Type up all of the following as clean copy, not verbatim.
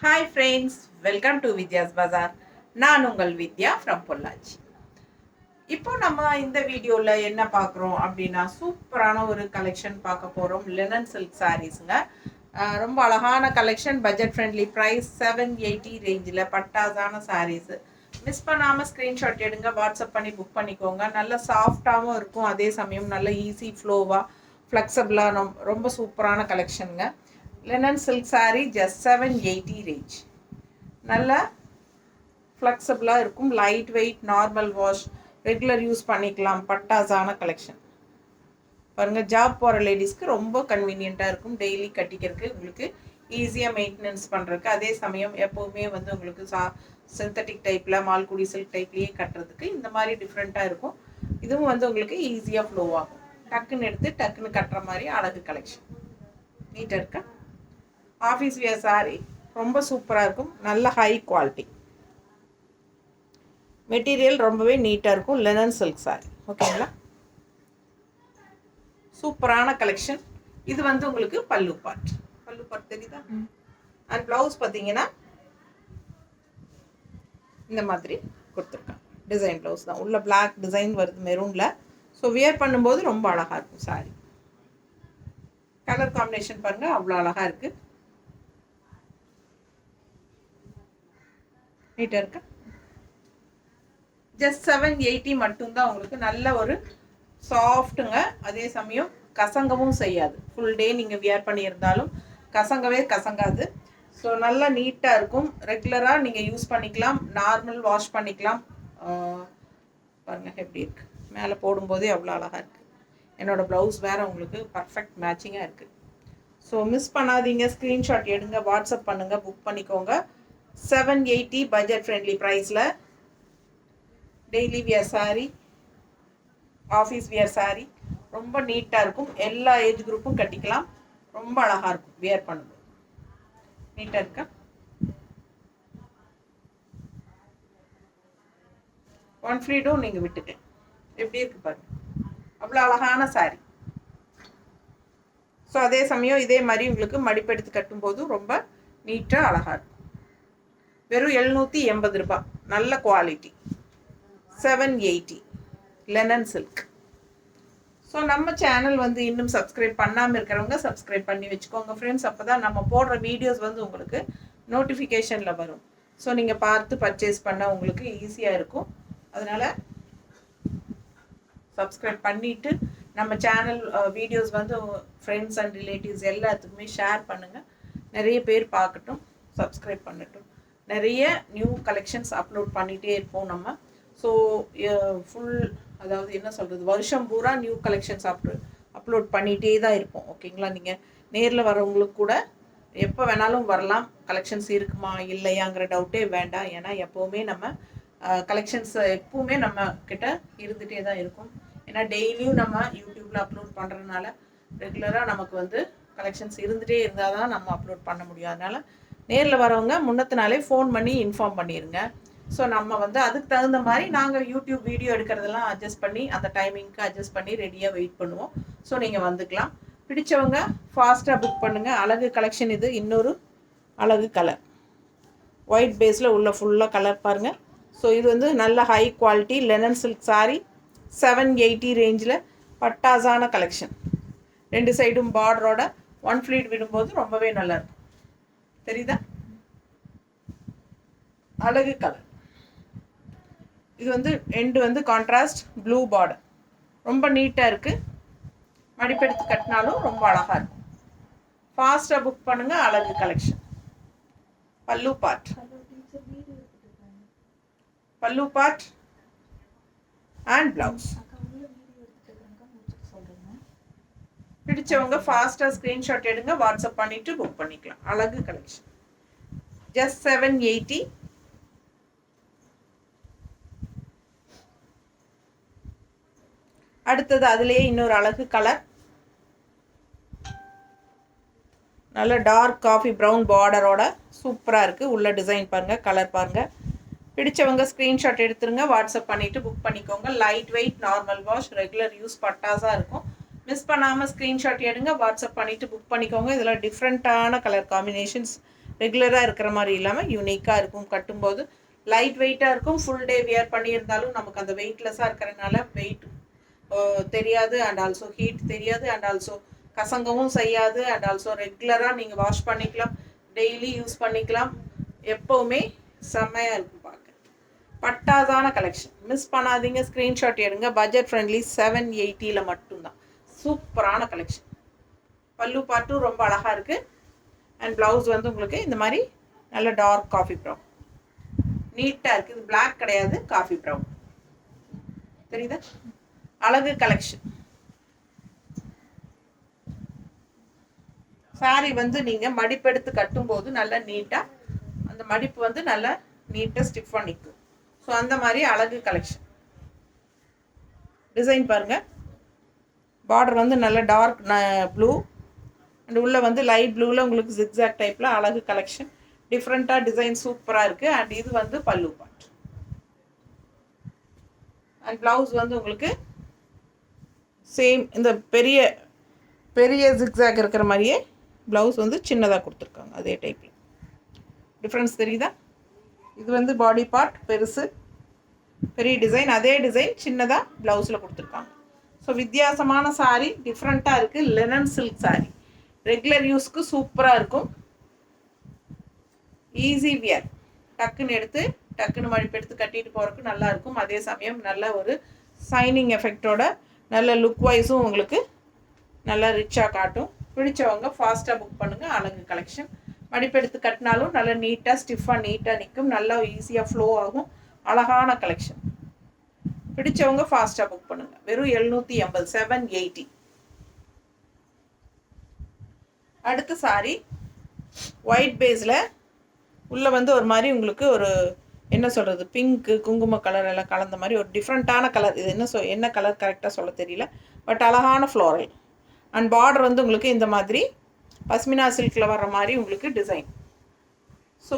Hi friends, welcome to Vidya's Bazaar. நான் உங்கள் வித்யா from Pollachi. இப்போ நம்ம இந்த வீடியோல என்ன பார்க்குறோம் அப்படின்னா சூப்பரான ஒரு கலெக்ஷன் பார்க்க போகிறோம். லினன் சில்க் சாரீஸுங்க. ரொம்ப அழகான கலெக்ஷன், பட்ஜெட் ஃப்ரெண்ட்லி ப்ரைஸ் 780 ரேஞ்சில் பட்டாசான சாரீஸு. மிஸ் பண்ணாமல் ஸ்க்ரீன்ஷாட் எடுங்க, வாட்ஸ்அப் பண்ணி புக் பண்ணிக்கோங்க. நல்ல சாஃப்டாகவும் இருக்கும், அதே சமயம் நல்ல ஈஸி ஃப்ளோவாக ஃப்ளெக்சபிளாக ரொம்ப சூப்பரான கலெக்ஷனுங்க. Linen silk sari just 780 range. நல்ல ஃப்ளெக்சபிளாக இருக்கும், light weight, normal wash, regular use பண்ணிக்கலாம். பட்டாசான கலெக்ஷன் பாருங்கள். ஜாப் போகிற லேடிஸ்க்கு ரொம்ப கன்வீனியண்ட்டாக இருக்கும், டெய்லி கட்டிக்கிறதுக்கு உங்களுக்கு ஈஸியாக மெயின்டெனன்ஸ் பண்ணுறதுக்கு. அதே சமயம் எப்போவுமே வந்து உங்களுக்கு சிந்தட்டிக் டைப்பில் மால்குடி சில்க் டைப்லேயே கட்டுறதுக்கு இந்த மாதிரி டிஃப்ரெண்ட்டாக இருக்கும். இதுவும் வந்து உங்களுக்கு ஈஸியாக ஃப்ளோ ஆகும், டக்குன்னு எடுத்து டக்குன்னு கட்டுற மாதிரி அழகு கலெக்ஷன். நீட்டாக இருக்கா? ஆஃபீஸ் வியர் சாரி ரொம்ப சூப்பராக இருக்கும், நல்ல ஹை குவாலிட்டி மெட்டீரியல், ரொம்பவே நீட்டாக இருக்கும். லினன் சில்க் சாரி, ஓகேங்களா? சூப்பரான கலெக்ஷன். இது வந்து உங்களுக்கு பல்லு பார்ட் தெரியுதா? அண்ட் ப்ளவுஸ் பார்த்தீங்கன்னா இந்த மாதிரி கொடுத்துருக்காங்க. டிசைன் ப்ளவுஸ் தான், உள்ள பிளாக் டிசைன் வருது மெரூனில். ஸோ வியர் பண்ணும்போது ரொம்ப அழகாக இருக்கும் சாரி. கலர் காம்பினேஷன் பாருங்கள், அவ்வளோ அழகாக இருக்குது. நீட்டாக இருக்கா? ஜஸ்ட் 780 மட்டும்தான் உங்களுக்கு. நல்ல ஒரு சாஃப்ட்டுங்க, அதே சமயம் கசங்கவும் செய்யாது. ஃபுல் டே நீங்கள் வியர் பண்ணியிருந்தாலும் கசங்கவே கசங்காது. ஸோ நல்லா நீட்டாக இருக்கும், ரெகுலராக நீங்கள் யூஸ் பண்ணிக்கலாம், நார்மல் வாஷ் பண்ணிக்கலாம். பாருங்கள் எப்படி இருக்குது, மேலே போடும்போதே அவ்வளோ அழகாக இருக்குது. என்னோடய ப்ளவுஸ் வேறு உங்களுக்கு பர்ஃபெக்ட் மேட்சிங்காக இருக்குது. ஸோ மிஸ் பண்ணாதீங்க, ஸ்க்ரீன்ஷாட் எடுங்க, வாட்ஸ்அப் பண்ணுங்கள், புக் பண்ணிக்கோங்க. 780 பட்ஜெட் ஃப்ரெண்ட்லி ப்ரைஸில் daily wear sorry, office wear sorry ரொம்ப நீட்டாக இருக்கும். எல்லா ஏஜ் குரூப்பும் கட்டிக்கலாம், ரொம்ப அழகாக இருக்கும் வியர் பண்ணும்போது. நீட்டாக இருக்கா? ஒன் ஃப்ரீடும் நீங்கள் விட்டுக்கலாம். எப்படி இருக்கு பாருங்க, அவ்வளோ அழகான சாரி. ஸோ அதே சமயம் இதே மாதிரி உங்களுக்கு மடிப்பெடுத்து கட்டும்போது ரொம்ப நீட்டாக அழகாக இருக்கும். வெறும் 780 ரூபாய், நல்ல குவாலிட்டி. 780 linen silk. ஸோ நம்ம சேனல் வந்து இன்னும் சப்ஸ்கிரைப் பண்ணாமல் இருக்கிறவங்க சப்ஸ்கிரைப் பண்ணி வச்சுக்கோங்க ஃப்ரெண்ட்ஸ். அப்போ தான் நம்ம போடுற வீடியோஸ் வந்து உங்களுக்கு நோட்டிஃபிகேஷனில் வரும். ஸோ நீங்கள் பார்த்து பர்ச்சேஸ் பண்ண உங்களுக்கு ஈஸியாக இருக்கும். அதனால் சப்ஸ்கிரைப் பண்ணிவிட்டு நம்ம சேனல் வீடியோஸ் வந்து ஃப்ரெண்ட்ஸ் அண்ட் ரிலேட்டிவ்ஸ் எல்லாத்துக்குமே ஷேர் பண்ணுங்கள். நிறைய பேர் பார்க்கட்டும், சப்ஸ்கிரைப் பண்ணட்டும். நிறைய நியூ கலெக்ஷன்ஸ் அப்லோட் பண்ணிகிட்டே இருப்போம் நம்ம. ஸோ ஃபுல், அதாவது என்ன சொல்கிறது, வருஷம் பூரா நியூ கலெக்ஷன்ஸ் அப்லோட் பண்ணிகிட்டே தான் இருப்போம், ஓகேங்களா? நீங்கள் நேரில் வரவங்களுக்கு கூட எப்போ வேணாலும் வரலாம். கலெக்ஷன்ஸ் இருக்குமா இல்லையாங்கிற டவுட்டே வேண்டாம். ஏன்னா எப்போவுமே நம்ம கலெக்ஷன்ஸ் எப்பவுமே நம்ம கிட்ட இருந்துகிட்டே தான் இருக்கும். ஏன்னா டெய்லியும் நம்ம யூடியூப்பில் அப்லோட் பண்ணுறதுனால ரெகுலராக நமக்கு வந்து கலெக்ஷன்ஸ் இருந்துகிட்டே இருந்தால் தான் நம்ம அப்லோட் பண்ண முடியும். அதனால் நேரில் வரவங்க முன்னத்தினாலே ஃபோன் பண்ணி இன்ஃபார்ம் பண்ணிடுங்க. ஸோ நம்ம வந்து அதுக்கு தகுந்த மாதிரி நாங்கள் யூடியூப் வீடியோ எடுக்கிறதெல்லாம் அட்ஜஸ்ட் பண்ணி அந்த டைமிங்க்கு அட்ஜஸ்ட் பண்ணி ரெடியாக வெயிட் பண்ணுவோம். ஸோ நீங்கள் வந்துக்கலாம். பிடிச்சவங்க ஃபாஸ்ட்டாக புக் பண்ணுங்கள். அழகு கலெக்ஷன் இது. இன்னொரு அழகு கலர், ஒயிட் பேஸில் உள்ள ஃபுல்லாக கலர் பாருங்கள். ஸோ இது வந்து நல்ல high quality linen silk sorry, 780 ரேஞ்சில் பட்டாசான கலெக்ஷன். ரெண்டு சைடும் பார்டரோட ஒன் ஃப்ளீட் விடும்போது ரொம்பவே நல்லாயிருக்கும். தெரியுதா? அழகு கலர். இது வந்து எண்டு வந்து கான்ட்ராஸ்ட் ப்ளூ பார்டர், ரொம்ப நீட்டாக இருக்குது. மடிப்பெடுத்து கட்டினாலும் ரொம்ப அழகாக இருக்கும். ஃபாஸ்ட்டாக புக் பண்ணுங்கள். அழகு கலெக்ஷன். பல்லு பார்ட் அண்ட் ப்ளவுஸ். பிடிச்சவங்க ஃபாஸ்ட்டாக ஸ்க்ரீன்ஷாட் எடுங்க, வாட்ஸ்அப் பண்ணிவிட்டு புக் பண்ணிக்கலாம். அழகு கலெக்ஷன் ஜஸ்ட் 780. அடுத்தது அதுலேயே இன்னொரு அழகு கலர், நல்ல டார்க் காஃபி ப்ரௌன் பார்டரோட சூப்பராக இருக்குது. உள்ள டிசைன் பாருங்கள், கலர் பாருங்கள். பிடிச்சவங்க ஸ்க்ரீன்ஷாட் எடுத்துருங்க, வாட்ஸ்அப் பண்ணிவிட்டு புக் பண்ணிக்கோங்க. Light weight, normal wash, regular use பட்டாஸாக இருக்கும். மிஸ் பண்ணாமல் ஸ்க்ரீன்ஷாட் எடுங்க, வாட்ஸ்அப் பண்ணிவிட்டு புக் பண்ணிக்கோங்க. இதில் டிஃப்ரெண்ட்டான கலர் காம்பினேஷன்ஸ் ரெகுலராக இருக்கிற மாதிரி இல்லாமல் யூனிக்காக இருக்கும். கட்டும்போது லைட் வெயிட்டாக இருக்கும். ஃபுல் டே வியர் பண்ணியிருந்தாலும் நமக்கு அந்த வெயிட்லெஸ்ஸாக இருக்கிறனால வெயிட் தெரியாது, அண்ட் ஆல்சோ ஹீட் தெரியாது, அண்ட் ஆல்சோ கசங்கவும் செய்யாது, அண்ட் ஆல்சோ ரெகுலராக நீங்கள் வாஷ் பண்ணிக்கலாம், டெய்லி யூஸ் பண்ணிக்கலாம். எப்போவுமே செம்மையாக இருக்கும் பார்க்க. பட்டாதான கலெக்ஷன், மிஸ் பண்ணாதீங்க. ஸ்க்ரீன்ஷாட் எடுங்க. பட்ஜெட் ஃப்ரெண்ட்லி 780 மட்டும்தான். சூப்பரான கலெக்ஷன். பல்லு பார்ட்டும் ரொம்ப அழகாக இருக்குது. அண்ட் ப்ளவுஸ் வந்து உங்களுக்கு இந்த மாதிரி நல்ல டார்க் காஃபி ப்ரௌன் நீட்டாக இருக்குது. இது பிளாக் கிடையாது, காஃபி ப்ரௌன். தெரியுதா? அழகு கலெக்ஷன். சாரி வந்து நீங்கள் மடிப்பெடுத்து கட்டும்போது நல்லா நீட்டாக அந்த மடிப்பு வந்து நல்லா நீட்டாக ஸ்டிஃபாக நிற்கும். ஸோ அந்த மாதிரி அழகு கலெக்ஷன். டிசைன் பாருங்கள். பார்டர் வந்து நல்ல டார்க் ப்ளூ அண்ட் உள்ளே வந்து லைட் ப்ளூவில் உங்களுக்கு ஜிக்ஸாக் டைப்பில் அழகு கலெக்ஷன். டிஃப்ரெண்ட்டாக டிசைன் சூப்பராக இருக்குது. அண்ட் இது வந்து பல்லு பார்ட். அண்ட் ப்ளவுஸ் வந்து உங்களுக்கு சேம் இந்த பெரிய பெரிய ஜிக்ஸாக் இருக்கிற மாதிரியே ப்ளவுஸ் வந்து சின்னதாக கொடுத்துருக்காங்க. அதே டைப்பில் டிஃப்ரென்ஸ் தெரியுதா? இது வந்து பாடி பார்ட் பெருசு, பெரிய டிசைன். அதே டிசைன் சின்னதாக ப்ளவுஸில் கொடுத்துருக்காங்க. ஸோ வித்தியாசமான சாரீ, டிஃப்ரெண்ட்டாக இருக்குது. லெனன் சில்க் சாரீ ரெகுலர் யூஸ்க்கு சூப்பராக இருக்கும். ஈஸி வியர், டக்குன்னு எடுத்து டக்குன்னு மடிப்பெடுத்து கட்டிட்டு போகிறதுக்கு நல்லாயிருக்கும். அதே சமயம் நல்ல ஒரு சைனிங் எஃபெக்டோட நல்ல லுக் வைஸும் உங்களுக்கு நல்லா ரிச்சாக காட்டும். பிடிச்சவங்க ஃபாஸ்ட்டாக புக் பண்ணுங்கள். அழகு கலெக்ஷன். மடிப்பெடுத்து கட்டினாலும் நல்லா நீட்டாக ஸ்டிஃபாக நீட்டாக நிற்கும். நல்லா ஈஸியாக ஃப்ளோ ஆகும். அழகான கலெக்ஷன். பிடிச்சவங்க ஃபாஸ்ட்டாக புக் பண்ணுங்கள். வெறும் 780, 780. அடுத்த சாரி ஒயிட் பேஸில் உள்ளே வந்து ஒரு மாதிரி உங்களுக்கு ஒரு என்ன சொல்கிறது, பிங்க்கு குங்கும கலர் எல்லாம் கலந்த மாதிரி ஒரு டிஃப்ரெண்ட்டான கலர். இது என்ன கலர் கரெக்டாக சொல்ல தெரியல, பட் அழகான ஃப்ளோரல். அண்ட் பார்டர் வந்து உங்களுக்கு இந்த மாதிரி பஸ்மினா சில்கில் வர்ற மாதிரி உங்களுக்கு டிசைன். ஸோ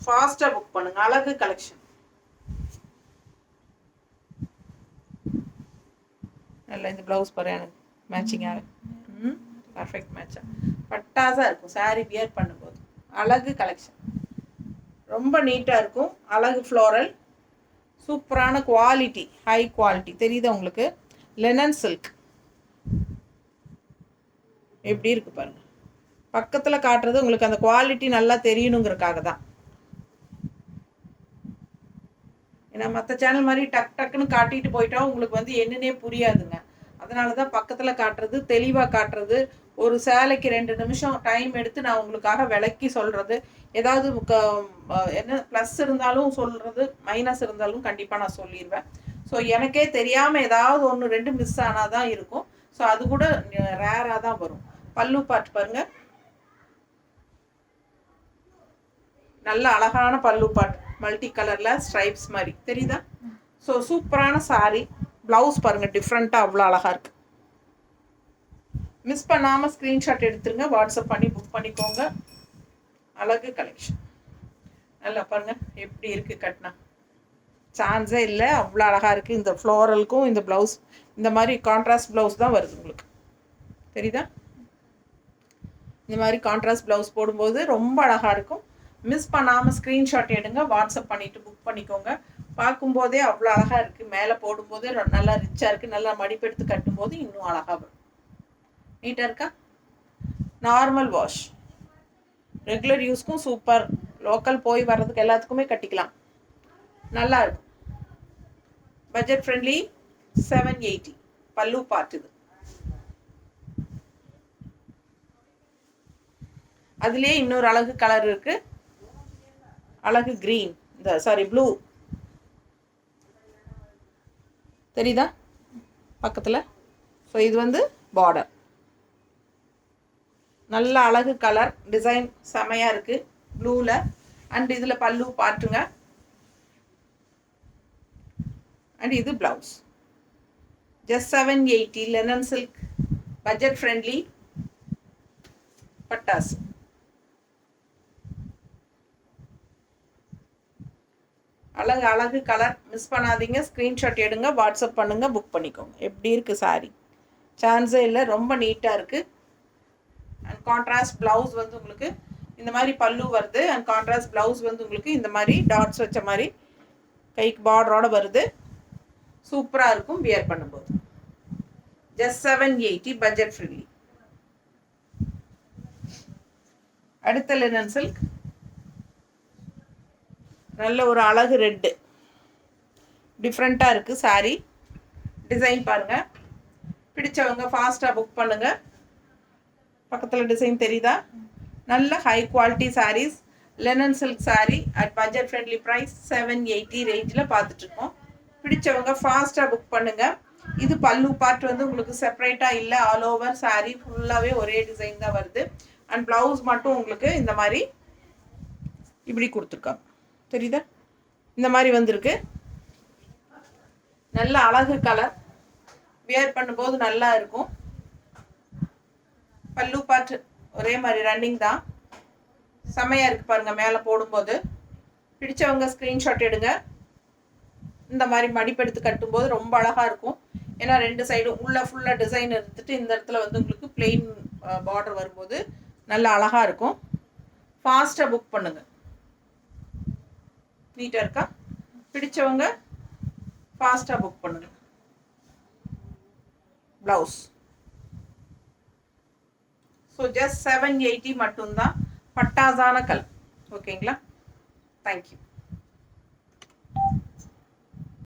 ஃபாஸ்ட்டாக புக் பண்ணுங்கள். அழகு கலெக்ஷன். நல்லா இந்த ப்ளவுஸ் பாரு எனக்கு மேட்சிங்காக பர்ஃபெக்ட் மேட்சாக பட்டாசாக இருக்கும் சாரீ வியர் பண்ணும்போது. அழகு கலெக்ஷன். ரொம்ப நீட்டாக இருக்கும். அழகு ஃப்ளோரல், சூப்பரான குவாலிட்டி, ஹை குவாலிட்டி. தெரியுதா உங்களுக்கு? லெனன் சில்க் எப்படி இருக்குது பாருங்கள். பக்கத்தில் காட்டுறது உங்களுக்கு அந்த குவாலிட்டி நல்லா தெரியணுங்கிறதுக்காக தான். ஏன்னா மற்ற சேனல் மாதிரி டக்குன்னு காட்டிட்டு போயிட்டா உங்களுக்கு வந்து என்னன்னே புரியாதுங்க. அதனால தான் பக்கத்தில் காட்டுறது, தெளிவாக காட்டுறது. ஒரு சேலைக்கு 2 நிமிஷம் டைம் எடுத்து நான் உங்களுக்காக விளக்கி சொல்கிறது. ஏதாவது என்ன ப்ளஸ் இருந்தாலும் சொல்கிறது, மைனஸ் இருந்தாலும் கண்டிப்பாக நான் சொல்லிடுவேன். ஸோ எனக்கே தெரியாமல் ஏதாவது 1, 2 மிஸ் ஆனால் தான் இருக்கும். ஸோ அது கூட ரேராக தான் வரும். பல்லு பார்ட் பாருங்கள். நல்ல அழகான பல்லு பார்ட், மல்டி கலரில் ஸ்ட்ரைப்ஸ் மாதிரி தெரியுதா? ஸோ சூப்பரான சாரீ. ப்ளவுஸ் பாருங்கள், டிஃப்ரெண்ட்டாக அவ்வளோ அழகாக இருக்குது. மிஸ் பண்ணாமல் ஸ்க்ரீன்ஷாட் எடுத்துருங்க. வாட்ஸ்அப் பண்ணி புக் பண்ணிக்கோங்க. அழகு கலெக்ஷன். நல்லா பாருங்கள் எப்படி இருக்குது கட்டினா. சான்ஸே இல்லை, அவ்வளோ அழகாக இருக்குது. இந்த ஃப்ளோரலுக்கும் இந்த ப்ளவுஸ் இந்த மாதிரி கான்ட்ராஸ்ட் ப்ளவுஸ் தான் வருது உங்களுக்கு. தெரியுதா? இந்த மாதிரி கான்ட்ராஸ்ட் ப்ளவுஸ் போடும்போது ரொம்ப அழகாக இருக்கும். மிஸ் பண்ணாமல் ஸ்க்ரீன்ஷாட் எடுங்க. வாட்ஸ்அப் பண்ணிவிட்டு புக் பண்ணிக்கோங்க. பார்க்கும்போதே அவ்வளோ அழகாக இருக்குது. மேலே போடும்போதே நல்லா ரிச்சாக இருக்குது. நல்லா மடிப்பெடுத்து கட்டும்போது இன்னும் அழகாக வரும். நீட்டாக இருக்கா? நார்மல் வாஷ், ரெகுலர் யூஸ்க்கும் சூப்பர். லோக்கல் போய் வர்றதுக்கு எல்லாத்துக்குமே கட்டிக்கலாம். நல்லா இருக்கும். Budget friendly 780. பல்லு பார்ட் இது. அதுலேயே இன்னொரு அழகு கலர் இருக்குது. அழகு க்ரீன், ப்ளூ. தெரியுதா பக்கத்தில்? ஸோ இது வந்து பார்டர். நல்ல அழகு கலர், டிசைன் செமையாக இருக்குது ப்ளூவில். அண்ட் இதில் பல்லு பார்ட்டுங்க. அண்ட் இது blouse. Just 780. Linen silk, budget friendly, பட்டாசு. அழகு அழகு கலர். மிஸ் பண்ணாதீங்க. ஸ்க்ரீன்ஷாட் எடுங்க, வாட்ஸ்அப் பண்ணுங்கள், புக் பண்ணிக்கோங்க. எப்படி இருக்குது சாரீ? சான்ஸே இல்லை, ரொம்ப நீட்டாக இருக்குது. அண்ட் கான்ட்ராஸ்ட் ப்ளவுஸ் வந்து உங்களுக்கு இந்த மாதிரி பல்லு வருது. அண்ட் கான்ட்ராஸ்ட் ப்ளவுஸ் வந்து உங்களுக்கு இந்த மாதிரி டாட்ஸ் வச்ச மாதிரி கைக்கு பார்டரோட வருது. சூப்பராக இருக்கும் வியர் பண்ணும்போது. Just 780 budget friendly. அடுத்த லினன் சில்க் நல்ல ஒரு அழகு ரெட்டு டிஃப்ரெண்ட்டாக இருக்குது சாரீ. டிசைன் பாருங்கள். பிடிச்சவங்க ஃபாஸ்ட்டாக புக் பண்ணுங்கள். பக்கத்தில் டிசைன் தெரியுதா? நல்ல high quality saris, linen silk sari at budget friendly price 780 ரேஞ்சில் பார்த்துட்ருக்கோம். பிடிச்சவங்க ஃபாஸ்ட்டாக புக் பண்ணுங்கள். இது பல்லு பார்ட் வந்து உங்களுக்கு செப்பரேட்டாக இல்லை, ஆல் ஓவர் சாரீ ஃபுல்லாகவே ஒரே டிசைன் தான் வருது. அண்ட் ப்ளவுஸ் மட்டும் உங்களுக்கு இந்த மாதிரி இப்படி கொடுத்துருக்காங்க, தெரியுதா? இந்த மாதிரி வந்திருக்கு. நல்ல அழகு கலர், வியர் பண்ணும்போது நல்லா இருக்கும். பல்லு பார்ட் ஒரே மாதிரி ரன்னிங் தான், செம்மையாக இருக்குது பாருங்கள். மேலே போடும்போது பிடிச்சவங்க ஸ்க்ரீன்ஷாட் எடுங்க. இந்த மாதிரி மடிப்பெடுத்து கட்டும்போது ரொம்ப அழகாக இருக்கும். ஏன்னா ரெண்டு சைடும் உள்ள ஃபுல்லாக டிசைன் எடுத்துட்டு இந்த இடத்துல வந்து உங்களுக்கு பிளெயின் பார்டர் வரும்போது நல்ல அழகாக இருக்கும். ஃபாஸ்ட்டாக புக் பண்ணுங்கள். நீட்டாக இருக்கா? பிடிச்சவங்க ஃபாஸ்ட்டாக புக் பண்ணுங்கள். ப்ளவுஸ் ஸோ ஜஸ்ட் 780 மட்டும்தான். பட்டாசான கலர். ஓகேங்களா? தேங்க்யூ.